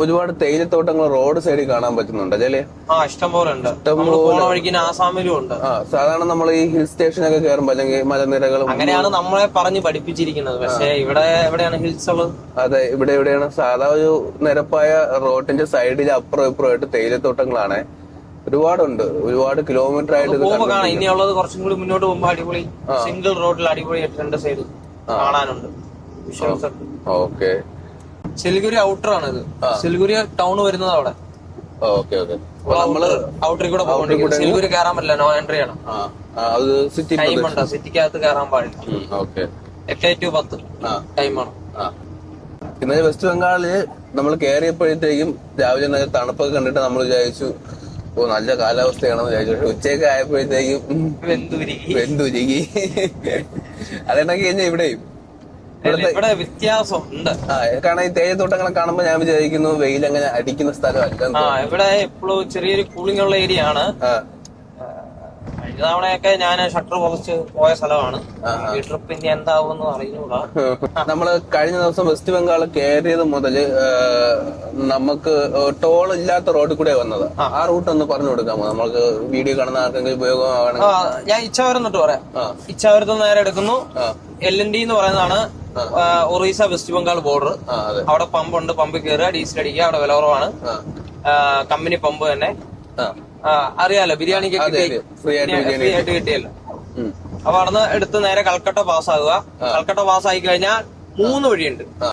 ഒരുപാട് തേയിലത്തോട്ടങ്ങൾ റോഡ് സൈഡിൽ കാണാൻ പറ്റുന്നുണ്ട് അല്ലേ? ഇഷ്ടംപോലെ ഉണ്ട്. പോണ വഴിക്ക് ആസാമിലും ഉണ്ട്. സാധാരണ നമ്മൾ ഈ ഹിൽ സ്റ്റേഷനൊക്കെ കയറുമ്പോ അല്ലെങ്കിൽ മലനിരകളും അങ്ങനെയാണ് നമ്മളെ പറഞ്ഞ് പഠിപ്പിച്ചിരിക്കുന്നത്. പക്ഷെ ഇവിടെ എവിടെയാണ് ഹിൽസ് ഉള്ളത്? അതെ, ഇവിടെ എവിടെയാണ് സാധാ ഒരു നിരപ്പായ റോഡിന്റെ സൈഡിൽ അപ്പുറം ഇപ്പുറം ആയിട്ട് തേയിലത്തോട്ടങ്ങളാണ്. ഒരുപാടുണ്ട്, ഒരുപാട് കിലോമീറ്റർ ആയിട്ട് കാണാം. ഇനിയുള്ളത് കുറച്ചും കൂടി മുന്നോട്ട് പോകുമ്പോ അടിപൊളി സിംഗിൾ റോഡിൽ അടിപൊളി രണ്ട് സൈഡ് കാണാനുണ്ട്. ഓക്കെ. സിലിഗുരി ഔട്ടർ ആണ് ഇത്. സിലിഗുരി ടൗൺ വരുന്നത് അവിടെ. Okay okay. നമ്മള് ഔട്ടറിൽ കൂടെ പോകുന്നുണ്ട്. സിലിഗുരി കയറാൻ പറ്റില്ല, നോ എൻട്രി ആണ്. ടൈമുണ്ട്, സിറ്റിക്കകത്ത് കയറാൻ പാടില്ല. 8 to 10 ടൈമാണ്. ഇന്നലെ വെസ്റ്റ് ബംഗാളില് നമ്മൾ കയറിയപ്പോഴത്തേക്കും രാവിലെ നല്ല തണുപ്പൊക്കെ കണ്ടിട്ട് നമ്മൾ വിചാരിച്ചു നല്ല കാലാവസ്ഥയാണെന്ന് വിചാരിച്ചു. പക്ഷെ ഉച്ചയൊക്കെ ആയപ്പോഴത്തേക്കും വെന്തുരുകി. അതെന്നൊക്കെ കഴിഞ്ഞാൽ ഇവിടെയും ഇവിടെ വ്യത്യാസം ഉണ്ട്. കാരണം ഈ തേയിലത്തോട്ടങ്ങളെ കാണുമ്പോ ഞാൻ വിചാരിക്കുന്നു വെയിൽ അങ്ങനെ അടിക്കുന്ന സ്ഥലമല്ല. ഇവിടെ എപ്പോഴും ചെറിയൊരു കൂളിംഗ് ഉള്ള ഏരിയ ആണ്. കഴിഞ്ഞ തവണയൊക്കെ ഞാൻ ഷട്ടർ കുറച്ച് പോയ സ്ഥലമാണ്. ഈ ട്രിപ്പ് ഇനി എന്താവുമെന്ന് അറിഞ്ഞൂടാ. നമ്മള് കഴിഞ്ഞ ദിവസം വെസ്റ്റ് ബംഗാൾ കയറിയത് മുതല് നമുക്ക് ടോൾ ഇല്ലാത്ത റോഡിൽ കൂടെ വന്നത്. ആ റൂട്ട് ഒന്ന് പറഞ്ഞു കൊടുക്കാമോ? നമുക്ക് വീഡിയോ കാണുന്ന ആർക്കെങ്കിലും ഉപയോഗമാണെങ്കിൽ. ഞാൻ ഇച്ചാവരം തൊട്ട് പറയാം. ഇച്ചാവരത്ത് നേരെ എടുക്കുന്നു. LND എന്ന് പറയുന്നതാണ് ഒറീസ വെസ്റ്റ് ബംഗാൾ ബോർഡർ. അവിടെ പമ്പ് ഉണ്ട്. പമ്പിൽ കയറുക, ഡീസൽ അടിക്കുക. അവിടെ വില കുറവാണ്. കമ്പനി പമ്പ് തന്നെ. അറിയാലോ, ബിരിയാണിക്ക് ഫ്രീ ആയിട്ട് കിട്ടിയല്ലോ. അപ്പൊ അവിടുന്ന് എടുത്ത് നേരെ കൽക്കട്ട പാസ്സാകുക. കൽക്കട്ട പാസ്സായി കഴിഞ്ഞാൽ 3 വഴിയുണ്ട്.